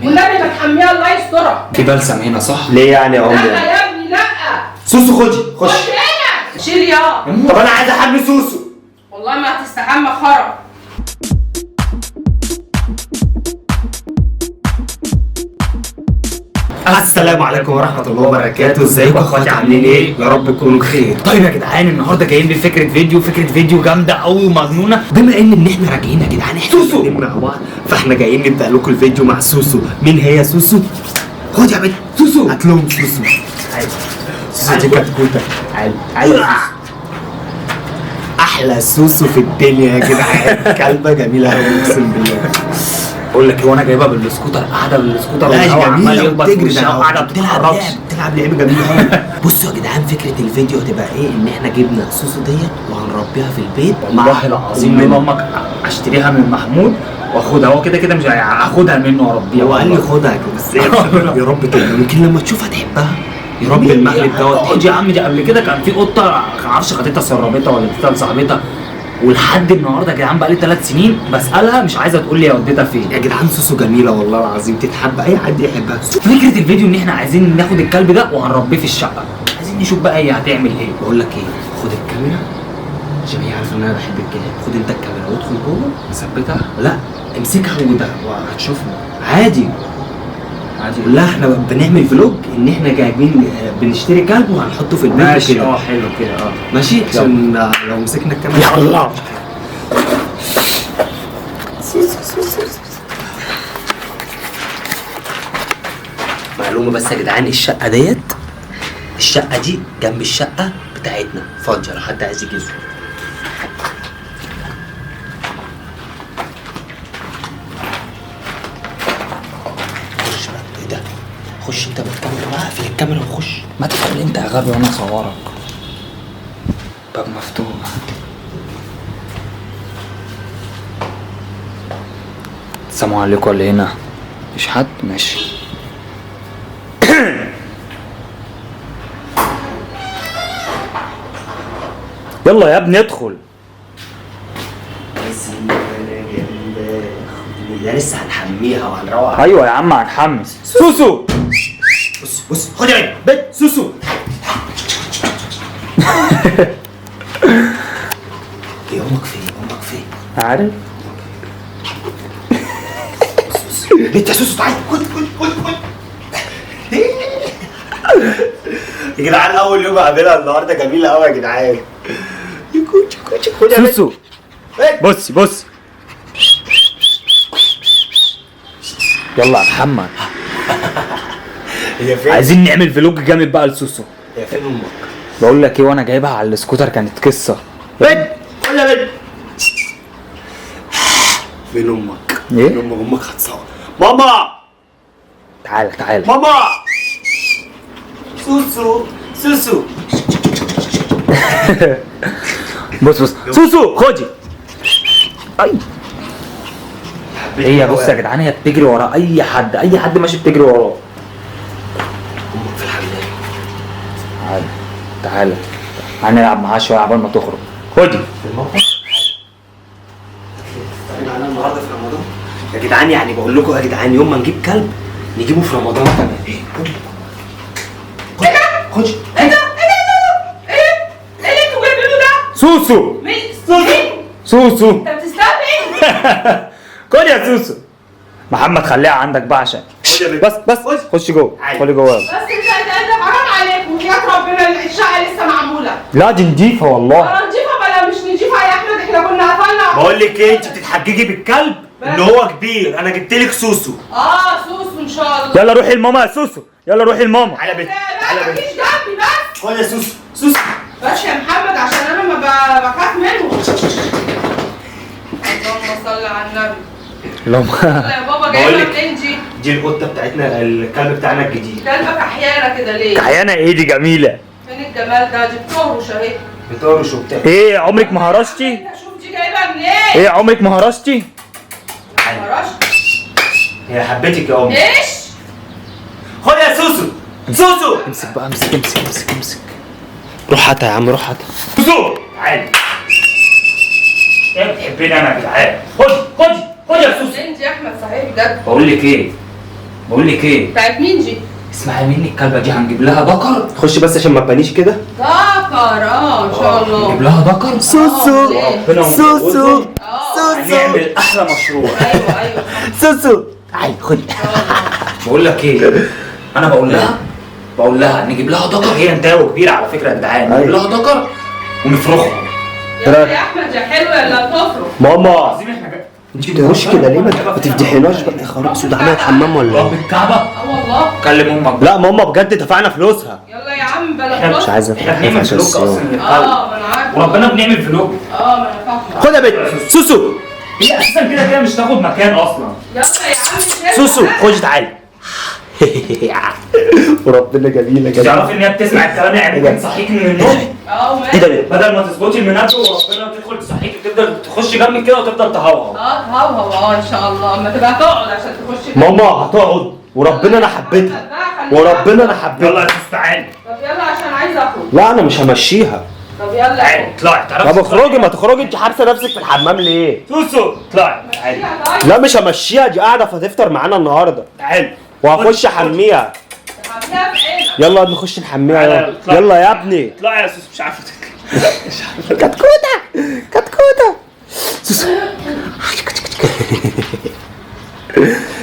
والنبي ما تحميها الله يسترها. في بلسم هنا صح؟ ليه يعني يا لا امي؟ يا ابني لا. سوسو خدي خش. خش هنا شيل يا. طب انا عايز احمي سوسو. والله ما هتستحمى خرا. السلام عليكم ورحمه الله وبركاته. ازيكم يا اخواتي عاملين ايه؟ يا رب تكونوا بخير. طيب يا جدعان النهارده جايين بفكره فيديو جامده قوي ومجنونه. بما ان احنا راجعين يا جدعان احنا سوسو مع بعض، فاحنا جايين نبدا لكم الفيديو مع سوسو. مين هي سوسو؟ خد يا بنت سوسو. هات لهم سوسو. تعالى سوسو دي كتكوته. تعالى سوسو. احلى سوسو في الدنيا يا جدعان. كلبه جميله قوي اقسم بالله. بقول لك وانا جايبها بالسكوتر، قاعده بالسكوتر والهواء عمال يخبط في وشها وقاعده بتلعب لعبه جميله قوي. بصوا يا جدعان فكره الفيديو هتبقى ايه؟ ان احنا جبنا سوسو ديت وهنربيها في البيت. والله العظيم من امك اشتريها من محمود واخدها. هو كده كده مش هاخدها منه واربيها. هو قال لي خدها بس يا رب كده يمكن لما تشوفها تحبها. يا رب المقلب دوت. خد يا عم، دي قبل كده كان في قطه ما اعرفش خدتها سربتها ولا اديتها لصاحبتها، ولحد النهارده يا جدعان بقى لي 3 سنين بسالها مش عايزه تقول لي هي وديتها فين. يا جدعان سوسو جميله والله العظيم تتحب، اي حد يحبها. فكره الفيديو ان احنا عايزين ناخد الكلب ده وهنربيه في الشقه، عايزين نشوف بقى هي هتعمل ايه. بقول لك ايه، خد الكاميرا عشان هي عارفه ان انا بحب الكلاب. خد انت الكاميرا وادخل جوه. مثبتها؟ لا امسكها وهتشوفنا عادي. قول لها احنا بنعمل فلوج ان احنا جايبين بنشتري كلب وهنحطه في البيت. ماشي كده حلو كده ماشي عشان لو مسكنا الكاميرا. يلا معلومه بس يا جدعان، الشقه ديت الشقه دي جنب الشقه بتاعتنا فاضيه لو حد عايز يجي يزور. خش بقى. ايه ده؟ خش انت بالكاميرا بقى، اقفل الكاميرا وخش. ما تدخل انت يا غبي وانا اصورك. باب مفتوح. السلام عليكم. ولا هنا مش حد؟ ماشي. يلا يا ابني ادخل. لا لسه هنحميها وهنروق. ايوه يا عم هنحمس. سوسو بص خد يا بنت سوسو. ايه امك فين؟ امك فين؟ عارف؟ بنت يا سوسو تعالى. خد يا جدعان اول يوم اعملها النهارده جميله قوي يا جدعان. يا كوتش خد يا سوسو بصي يلا يا محمد. هي فين؟ عايزين نعمل فلوج جامد بقى لسوسو. هي فين امك؟ بقول لك ايه، وانا جايبها على السكوتر كانت قصه. بنت خد يا بنت. فين امك؟ ايه؟ فين امك هتصور. ماما تعالى ماما. سوسو بص سوسو خدي. اي هي بص يا جدعان، هي بتجري ورا اي حد ماشي بتجري وراه. امك في الحمام. تعالى هنلعب معاها شويه عبال ما تخرج. خدي في المطبخ. انا النهارده في رمضان يا جدعان، يعني بقول لكم يا جدعان يوم ما نجيب كلب نجيبه في رمضان كمان. خد ايه ده؟ ايه اللي انتوا جايبينه ده؟ سوسو سوسو انت بتستهبل؟ خد يا سوسو. محمد خليها عندك بقى عشان بس خش جوه. خلي جوه. بس انت حرام عليكم يا ربنا، الشقه لسه معموله. لا دي نضيفه والله. نضيفه بلا مش نضيفه يا احمد، احنا كنا قفلنا. بقول لك ايه، انت بتتحججي بالكلب ان هو كبير. انا جبت لك سوسو. سوسو ان شاء الله. يلا روحي لماما يا سوسو، يلا روحي لماما. تعالى يا بنت لا مفيش جنبي بس. خد يا سوسو. بس يا محمد عشان انا ما بخاف منه. اللهم صل على النبي. لماما يا بابا جايبها منين دي القطه بتاعتنا، الكلب بتاعنا الجديد. كلبك احيانا كده ليه؟ كحيانه ايه دي جميله. فين الجمال ده؟ دي بتهرش اهي. بتهرش وبتاع. ايه عمرك ما هرشتي؟ شوف دي جايبها منين؟ ايه عمرك ما هرشتي؟ هرشت؟ هي حبتك يا امي. ايش؟ خد يا سوسو. امسك بقى، امسك. روح هاتها يا عم، روح هاتها. سوسو تعالي. ايه بتحبيني انا يا جدعان؟ خد يا سوسو. انت يا احمد صحيح بجد. بقول لك ايه، بقول لك ايه، بتاعت مين دي؟ اسمعي مني الكلبه دي هنجيب لها ذكر. خش بس عشان ما تبانيش كده. ذكر ان شاء الله. نجيب لها ذكر سوسو ربنا سوسو هنعمل احلى مشروع. ايوه سوسو تعالي خدي. بقول لك ايه، انا بقول لها نجيب لها ذكر، هي انتاوه كبيره على فكره انتعان، نجيب لها ذكر ونفرخها. يا احمد يا حلو يلا تفرق. ماما عايزين احنا انت بتخش كده ليه؟ ما تفضحيناش بقى يا خراب سود. عملت حمام ولا رب ايه؟ الكعبه والله. كلم امك. لا ماما بجد دفعنا فلوسها. يلا يا عم بلا مش عايزه احنا بنعمل فلوج اصلا ما انا عارفه. وربنا بنعمل فلوج. ما انا فاهمه. خد يا بنت سوسو. هي اساسا كده مش تاخد مكان اصلا. يلا يا عم سوسو خدي تعالي. وربنا جميله جميله. تعرفي ان هي بتسمع الكلام يعني ممكن تصحيك من النوم. ايه ده بنت؟ بدل ما تظبطي المنبه وربنا تدخل تصحيك وتفضل تخش جنبك كده وتفضل تهوهو. تهوهو ان شاء الله. اما تبقى تقعد عشان تخش. ماما هتقعد وربنا انا حبيتها. وربنا انا حبيتها. يلا يا سوس تعالي. طب يلا عشان عايزه اخرج. لا انا مش همشيها. طب يلا تعالي اطلعي. طب اخرجي. ما تخرجي انت حابسه نفسك في الحمام ليه؟ سوسو اطلعي تعالي. لا مش همشيها، دي قاعده فتفطر معانا النهارده. تعالي وهخش احميها. حميها في عينك. يلا نخش نحميها يلا. يلا يا ابني. اطلعي يا سوس مش عارفه تطلعي. كتكوته كتكوته. سوسو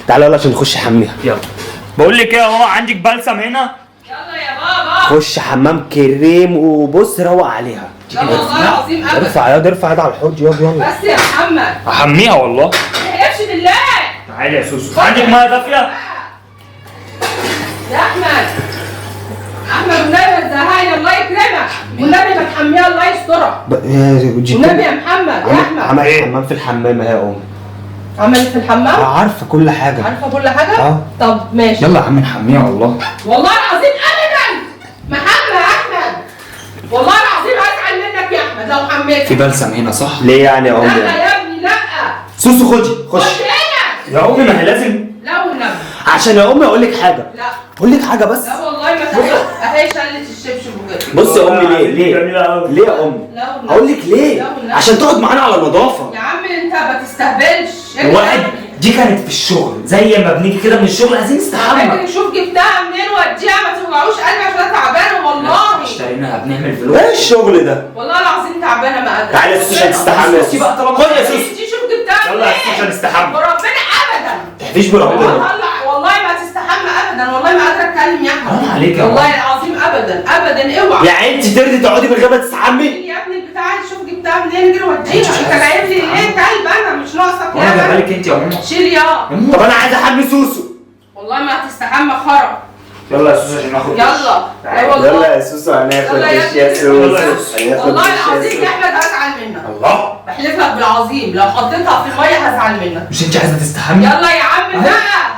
تعالى يلا عشان نخش حميها. يلا بقول لك ايه اهو، عندك بلسم هنا. يلا يا بابا. خش حمام كريم وبص روق عليها. لا والله العظيم ابدا. ارفع ياض ارفع ياض على الحوض ياض يلا. بس يا محمد هحميها والله. ما تحلفش بالله. تعالي يا سوسو. عندك ميه دافيه؟ يا احمد والنبي ما تزهقني الله يكرمك. والنبي ما تحميها الله يسترك. والنبي يا محمد يا احمد. عملت حمام في الحمام اهي يا امي. عملت في الحمام؟ عارفه كل حاجه. عارفه كل حاجه؟ طب ماشي. يلا يا عم نحميها والله. والله العظيم ابدا. محمد يا احمد والله العظيم هزعل منك يا احمد لو حميتك. في بلسم هنا صح؟ ليه يعني يا امي؟ لا يا ابني لا. سوسو خدي خش خش. هنا. يا امي ما هي لازم. لا والنبي. عشان يا امي اقول لك حاجه. لا اقول لك حاجه بس. لا والله ما تحلف. اهي شلت الشبشب وكده. بص يا امي ليه جميلة أوي. ليه يا امي؟ لا والنبي. اقول لك ليه؟ لا والنبي. عشان تقعد معانا على نظافه. يا عم انت ما تستهبلش. واحد دي كانت في الشغل، زي ما بنيجي كده من الشغل عايزين نستحمى. ممكن شوف جبتها منين وديها. ما توجعوش قلبي عشان انا تعبانه والله. اشتريناها بنعمل فلوس. ايه الشغل ده؟ والله العظيم تعبانه ما قادره. تعالى يا سوسو عشان تستحمى يا بصي بقى سوسو. طالما خد يا سوسو. دي شوف جبتها يلا يا سوسو عشان نستحمى. بربنا ابدا. تحفيش بربنا. والله ما تستحمى ابدا. والله ما قادره اتكلم يا احمد. حرام عليك يا والله العظيم ابدا ابدا اوعى. يعني انت ترضي تقعدي من غير ما تستحمي؟ يا ابني البتاعه دي شوف جبتها منين جري وديها. انت جايب لي ليه كلب؟ انا مش ناقصك وانا جايبها يا لك انت يا ماما. شيل يا. طب انا عايز احمي سوسو. والله ما هتستحمى خرا. يلا يا سوسو عشان ناخد يلا لا والله. يا سوسو هناخد يلا يا وش يا سوسو. سوسو. والله العظيم يا احمد هزعل منك. الله. بحلف لك بالعظيم لو حطيتها في الميه هزعل منك. مش انت عايزه تستحمي؟ يلا يا عم بقى.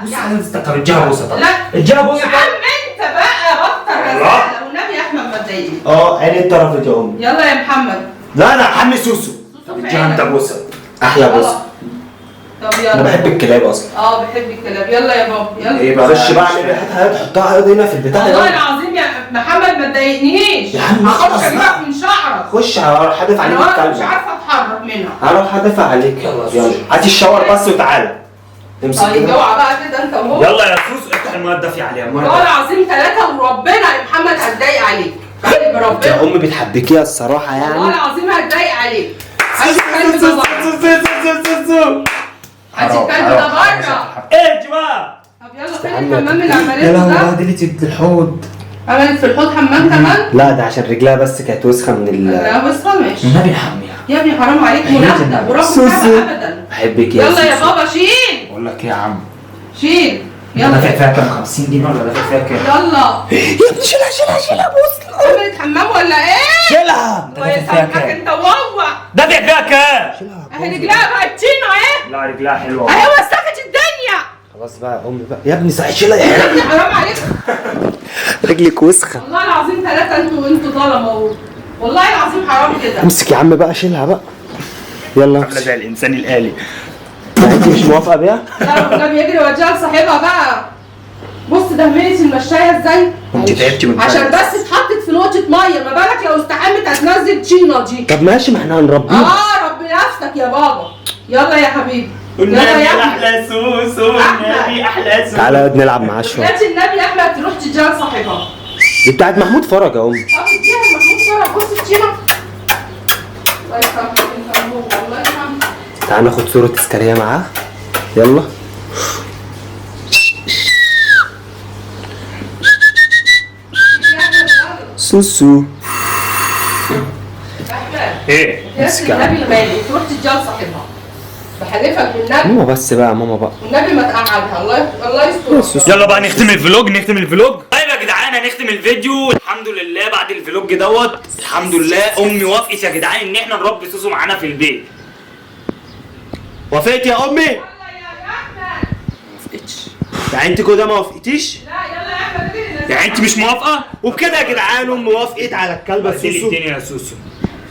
بص عايزه تستحمي. طب اديها بوسه. طب لا اديها بوسه. يا عم انت بقى بطل الله. رسالة والنبي يا احمد ما تضايقني. عيني اتطرفت يا امي. يلا يا محمد. لا انا هحمي سوسو. اديها انت بوسه. احلى بوسه. طب انا يلا. بحب الكلاب اصلا. بحب الكلاب. يلا يا بابا يلا. ايه بقى؟ خش بقى اعمل حاجه تحطها هنا في البتاع. والله العظيم يا محمد ما تضايقنيش. يا عم هخش اجيبك من شعرك. خش هروح حادف عليك انا مش الكلب. عارفه اتحرك منها. هروح حادف عليك. يلا هاتي الشاور بس وتعالى. امسك طيب كده. اوعى بقى كده انت وهو. يلا يا سوسو افتح الميه الدافيه عليها. والله العظيم ثلاثة وربنا يا محمد هتضايق عليك. قلب يا ربنا. امي بتحبكيها الصراحه والله يعني. العظيم هتضايق عليك. عايز الكلب ده بره. عايز الكلب ده بره. ايه يا جماعه؟ طب يلا فين الحمام اللي عملته ده؟ دلت الحوض. عملت في الحوض حمام كمان؟ لا ده عشان رجلها بس كانت وسخه من لا بس ماشي. النبي نحميها. يا ابني حرام عليك منافقة ورغم سوسو. ابدا. بحبك يا يلا يا سوسو. بابا شيل. بقول لك ايه يا عم؟ شيل. يلا دافع فيها كام؟ 50 جنيه ولا دافع فيها كام؟ يلا. يا ابني شيلها بص. عملت حمام ولا ايه؟ شيلها. الله يسامحك انت وهو. دافع فيها كام؟ اهي رجلها بقت طينة اهي. لا رجلها حلوه. اهي وسخت الدنيا. خلاص بقى يا امي بقى يا ابني صحيح شيلها يا يا ابني حرام عليك. رجلك وسخه. والله العظيم ثلاثة انتوا ظلمة. والله العظيم حرام كده. امسك يا عم بقى شيلها بقى. يلا عامله زي الانسان الآلي. انت مش موافقه بيها؟ لا والنبي يجري وجهها لصاحبها بقى. بص دهمتي المشاية ازاي؟ انت تعبتي من عشان بس اتحطت في نقطة مية. ما بالك لو استحمت هتنزل طينة دي. طب ماشي ما احنا هنربيها. رب نفسك يا بابا. يلا يا حبيبي. والنبي يلا يا أحمد. احلى سوسو، والنبي احلى سوسو. تعالى نلعب معاه شويه. بنات النبي يا احمد تروح تديها لصاحبها. دي بتاعت محمود فرج يا امي. طب اديها لمحمود فرج. بص الشيمه. الله يسامحك انت وهو، الله يسامحك. تعالى ناخد صوره تذكاريه معاه. يلا. سوسو. ايه بنات النبي الغالي تروح تديها لصاحبها. بحلفك بالنبي. ماما بس بقى، ماما بقى. والنبي ما تقعدها. الله يستر. يلا بقى نختم الفلوج، نختم الفلوج. طيب يا جدعان هنختم الفيديو. الحمد لله بعد الفلوج دوت، الحمد لله امي وافقت يا جدعان ان احنا نربي سوسو معانا في البيت. وافقت يا امي؟ يلا يا احمد. يعني انت كده ما وافقتيش؟ لا يلا يا احمد كده. يعني انت مش موافقه؟ وبكده يا جدعان امي وافقت على الكلبه بهدلي سوسو. الدنيا يا سوسو،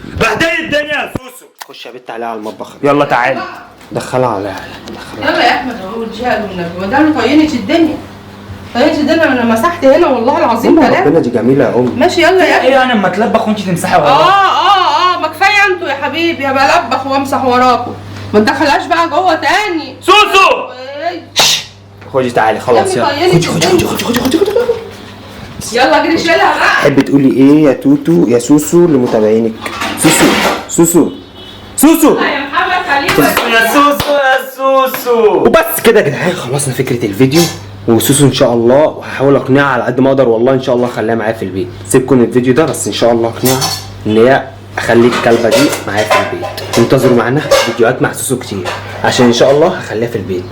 بهدلي الدنيا يا سوسو. خش يا بنت عليها على المطبخ. يلا تعالي. دخلها عليها. يلا يا احمد اهو اديها له النبي. ما دام طينت الدنيا. طينت الدنيا. انا مسحت هنا والله العظيم ماما ثلاثة. ربنا دي جميله يا امي. ماشي يلا يا احمد. ايه انا اما اتلبخ وانت تمسحي ورايا؟ ما كفايه انتوا يا حبيبي. هبقى البخ وامسح وراكم. ما تدخلهاش بقى جوه تاني. سوسو إيه؟ خدي تعالي خلاص يا يلا. أمي خدي طينت خدي. يلا كده شيلها بقى. تحبي تقولي ايه يا توتو يا سوسو لمتابعينك؟ سوسو سوسو سوسو. يا محمد خليل. يا سوسو يا سوسو. وبس كده يا جدعان خلصنا فكره الفيديو. وسوسو ان شاء الله، وهحاول اقنعها على قد ما اقدر والله ان شاء الله اخليها معايا في البيت. سيبكم من الفيديو ده بس ان شاء الله اقنعها ان هي اخلي الكلبه دي معايا في البيت. انتظروا معانا فيديوهات مع سوسو كتير عشان ان شاء الله هخليها في البيت.